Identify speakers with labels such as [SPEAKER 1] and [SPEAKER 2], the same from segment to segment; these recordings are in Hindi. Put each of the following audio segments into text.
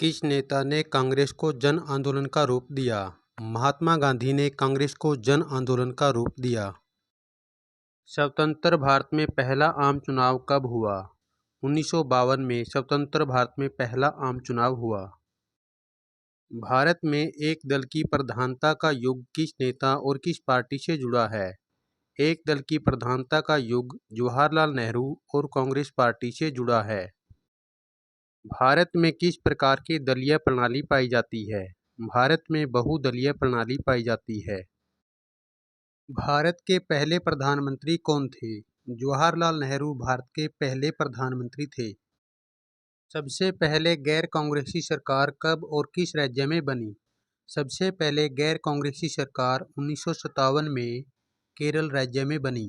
[SPEAKER 1] किस नेता ने कांग्रेस को जन आंदोलन का रूप दिया? महात्मा गांधी ने कांग्रेस को जन आंदोलन का रूप दिया। स्वतंत्र भारत में पहला आम चुनाव कब हुआ? 1952 में स्वतंत्र भारत में पहला आम चुनाव हुआ। भारत में एक दल की प्रधानता का युग किस नेता और किस पार्टी से जुड़ा है? एक दल की प्रधानता का युग जवाहरलाल नेहरू और कांग्रेस पार्टी से जुड़ा है। भारत में किस प्रकार की दलीय प्रणाली पाई जाती है? भारत में बहुदलीय प्रणाली पाई जाती है। भारत के पहले प्रधानमंत्री कौन थे? जवाहरलाल नेहरू भारत के पहले प्रधानमंत्री थे। सबसे पहले गैर कांग्रेसी सरकार कब और किस राज्य में बनी? सबसे पहले गैर कांग्रेसी सरकार 1957 में केरल राज्य में बनी।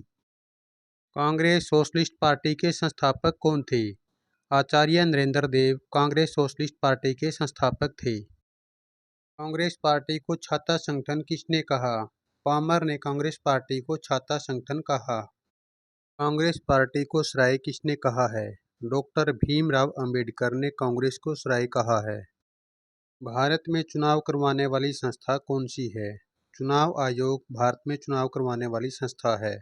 [SPEAKER 1] कांग्रेस सोशलिस्ट पार्टी के संस्थापक कौन थे? आचार्य नरेंद्र देव कांग्रेस सोशलिस्ट पार्टी के संस्थापक थे। कांग्रेस पार्टी को छाता संगठन किसने कहा? पामर ने कांग्रेस पार्टी को छाता संगठन कहा। कांग्रेस पार्टी को सराय किसने कहा है? डॉक्टर भीमराव अंबेडकर ने कांग्रेस को सराय कहा है। भारत में चुनाव करवाने वाली संस्था कौन सी है? चुनाव आयोग भारत में चुनाव करवाने वाली संस्था है।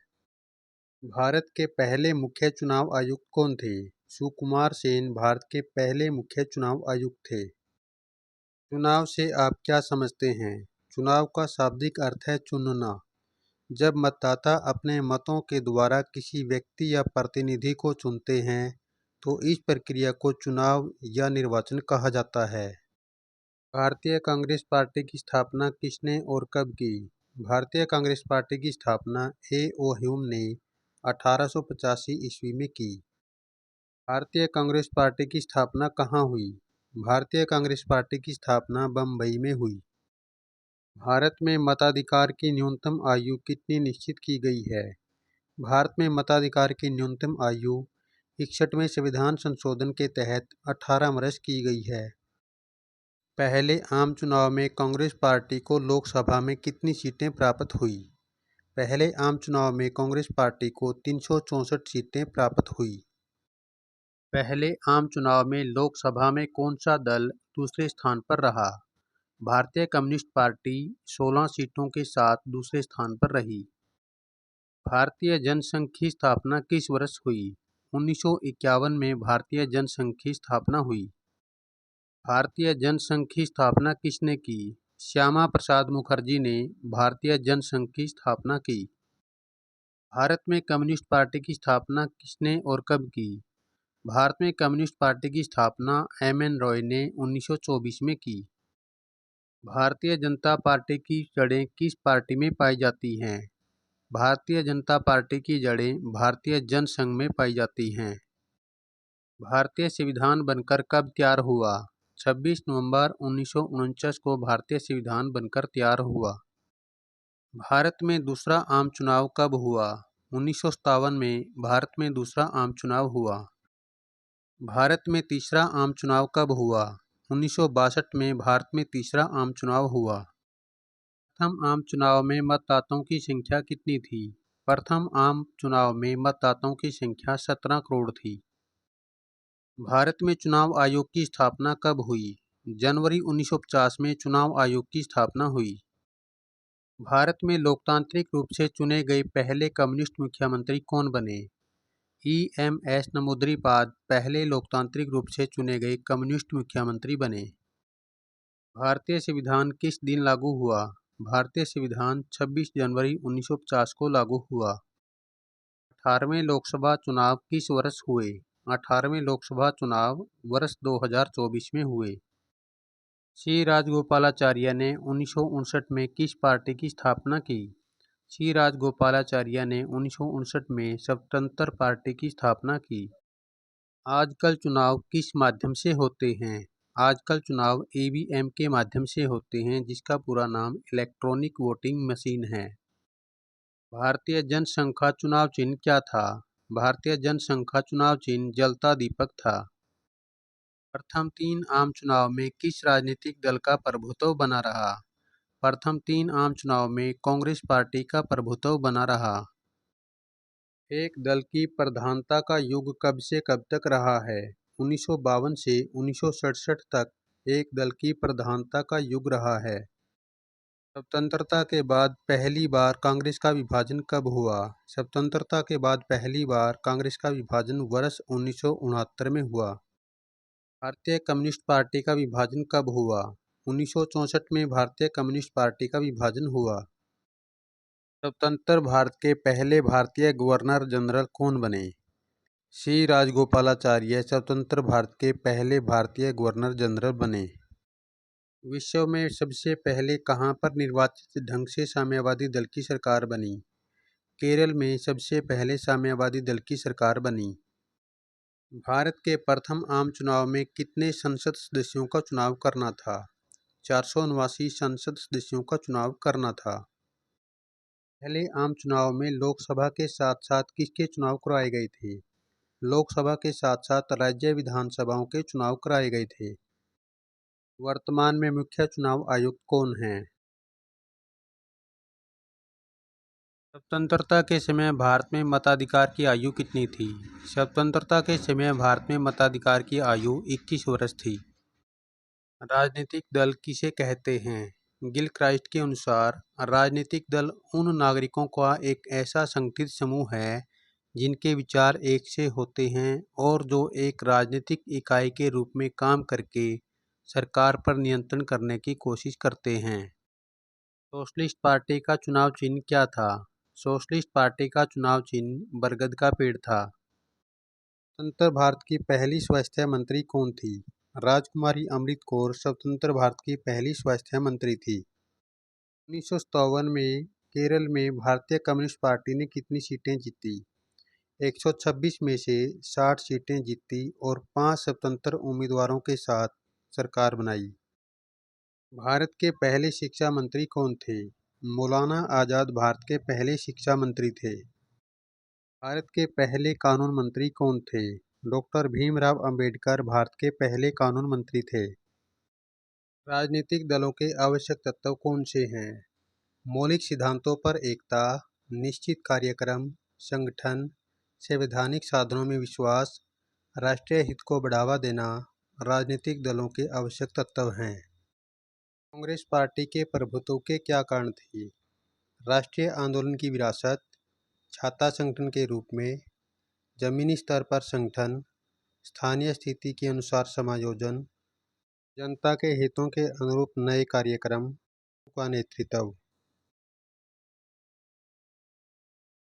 [SPEAKER 1] भारत के पहले मुख्य चुनाव आयुक्त कौन थे? सुकुमार सेन भारत के पहले मुख्य चुनाव आयुक्त थे। चुनाव से आप क्या समझते हैं? चुनाव का शाब्दिक अर्थ है चुनना। जब मतदाता अपने मतों के द्वारा किसी व्यक्ति या प्रतिनिधि को चुनते हैं तो इस प्रक्रिया को चुनाव या निर्वाचन कहा जाता है। भारतीय कांग्रेस पार्टी की स्थापना किसने और कब की? भारतीय कांग्रेस पार्टी की स्थापना ए.ओ. ह्यूम ने 1885 ईस्वी में की। भारतीय कांग्रेस पार्टी की स्थापना कहाँ हुई? भारतीय कांग्रेस पार्टी की स्थापना बम्बई में हुई। भारत में मताधिकार की न्यूनतम आयु कितनी निश्चित की गई है? भारत में मताधिकार की न्यूनतम आयु 61वें संविधान संशोधन के तहत 18 वर्ष की गई है। पहले आम चुनाव में कांग्रेस पार्टी को लोकसभा में कितनी सीटें प्राप्त हुई? पहले आम चुनाव में कांग्रेस पार्टी को 364 सीटें प्राप्त हुई। पहले आम चुनाव में लोकसभा में कौन सा दल दूसरे स्थान पर रहा? भारतीय कम्युनिस्ट पार्टी 16 सीटों के साथ दूसरे स्थान पर रही। भारतीय जनसंघ की स्थापना किस वर्ष हुई? 1951 में भारतीय जनसंघ की स्थापना हुई। भारतीय जनसंघ की स्थापना किसने की? श्यामा प्रसाद मुखर्जी ने भारतीय जनसंघ की स्थापना की। भारत में कम्युनिस्ट पार्टी की स्थापना किसने और कब की? भारत में कम्युनिस्ट पार्टी की स्थापना एम.एन. रॉय ने 1924 में की। भारतीय जनता पार्टी की जड़ें किस पार्टी में पाई जाती हैं? भारतीय जनता पार्टी की जड़ें भारतीय जनसंघ में पाई जाती हैं। भारतीय संविधान बनकर कब तैयार हुआ? 26 नवंबर 1949 को भारतीय संविधान बनकर तैयार हुआ। भारत में दूसरा आम चुनाव कब हुआ? 1957 में भारत में दूसरा आम चुनाव हुआ। भारत में तीसरा आम चुनाव कब हुआ? 1962 में भारत में तीसरा आम चुनाव हुआ। प्रथम आम चुनाव में मतदाताओं की संख्या कितनी थी? प्रथम आम चुनाव में मतदाताओं की संख्या 17 करोड़ थी। भारत में चुनाव आयोग की स्थापना कब हुई? जनवरी 1950 में चुनाव आयोग की स्थापना हुई। भारत में लोकतांत्रिक रूप से चुने गए पहले कम्युनिस्ट मुख्यमंत्री कौन बने? ई.एम.एस. नमूद्रीपाद पहले लोकतांत्रिक रूप से चुने गए कम्युनिस्ट मुख्यमंत्री बने। भारतीय संविधान किस दिन लागू हुआ? भारतीय संविधान 26 जनवरी 1950 को लागू हुआ। 18वें लोकसभा चुनाव किस वर्ष हुए? 18वें लोकसभा चुनाव वर्ष 2024 में हुए। श्री राजगोपालाचार्य ने 1959 में किस पार्टी की स्थापना की? श्री राजगोपालाचार्य ने 1959 में स्वतंत्र पार्टी की स्थापना की। आजकल चुनाव किस माध्यम से होते हैं? आजकल चुनाव ईवीएम के माध्यम से होते हैं, जिसका पूरा नाम इलेक्ट्रॉनिक वोटिंग मशीन है। भारतीय जनसंघ का चुनाव चिन्ह क्या था? भारतीय जनसंघ का चुनाव चिन्ह जलता दीपक था। प्रथम 3 आम चुनाव में किस राजनीतिक दल का प्रभुत्व बना रहा? प्रथम 3 आम चुनाव में कांग्रेस पार्टी का प्रभुत्व बना रहा। एक दल की प्रधानता का युग कब से कब तक रहा है? 1952 से 1967 तक एक दल की प्रधानता का युग रहा है। स्वतंत्रता के बाद पहली बार कांग्रेस का विभाजन कब हुआ? स्वतंत्रता के बाद पहली बार कांग्रेस का विभाजन वर्ष 1969 में हुआ। भारतीय कम्युनिस्ट पार्टी का विभाजन कब हुआ? 1964 में भारतीय कम्युनिस्ट पार्टी का विभाजन हुआ। स्वतंत्र भारत के पहले भारतीय गवर्नर जनरल कौन बने? श्री राजगोपालाचार्य स्वतंत्र भारत के पहले भारतीय गवर्नर जनरल बने। विश्व में सबसे पहले कहां पर निर्वाचित ढंग से साम्यवादी दल की सरकार बनी? केरल में सबसे पहले साम्यवादी दल की सरकार बनी। भारत के प्रथम आम चुनाव में कितने संसद सदस्यों का चुनाव करना था? 479 संसद सदस्यों का चुनाव करना था। पहले आम चुनाव में लोकसभा के साथ साथ किसके चुनाव करवाए गए थे? लोकसभा के साथ साथ राज्य विधानसभाओं के चुनाव कराए गए थे। वर्तमान में मुख्य चुनाव आयुक्त कौन हैं? स्वतंत्रता के समय भारत में मताधिकार की आयु कितनी थी? स्वतंत्रता के समय भारत में मताधिकार की आयु 21 वर्ष थी। राजनीतिक दल किसे कहते हैं? गिलक्राइस्ट के अनुसार राजनीतिक दल उन नागरिकों का एक ऐसा संगठित समूह है जिनके विचार एक से होते हैं और जो एक राजनीतिक इकाई के रूप में काम करके सरकार पर नियंत्रण करने की कोशिश करते हैं। सोशलिस्ट पार्टी का चुनाव चिन्ह क्या था? सोशलिस्ट पार्टी का चुनाव चिन्ह बरगद का पेड़ था। स्वतंत्र भारत की पहली स्वास्थ्य मंत्री कौन थी? राजकुमारी अमृत कौर स्वतंत्र भारत की पहली स्वास्थ्य मंत्री थी। 1957 में केरल में भारतीय कम्युनिस्ट पार्टी ने कितनी सीटें जीती? 126 में से 60 सीटें जीती और 5 स्वतंत्र उम्मीदवारों के साथ सरकार बनाई। भारत के पहले शिक्षा मंत्री कौन थे? मौलाना आजाद भारत के पहले शिक्षा मंत्री थे। भारत के पहले कानून मंत्री कौन थे? डॉक्टर भीमराव अंबेडकर भारत के पहले कानून मंत्री थे। राजनीतिक दलों के आवश्यक तत्व कौन से हैं? मौलिक सिद्धांतों पर एकता, निश्चित कार्यक्रम, संगठन, संवैधानिक साधनों में विश्वास, राष्ट्रीय हित को बढ़ावा देना राजनीतिक दलों के आवश्यक तत्व हैं। कांग्रेस पार्टी के प्रभुत्व के क्या कारण थे? राष्ट्रीय आंदोलन की विरासत, छाता संगठन के रूप में, जमीनी स्तर पर संगठन, स्थानीय स्थिति के अनुसार समायोजन, जनता के हितों के अनुरूप नए कार्यक्रम का नेतृत्व।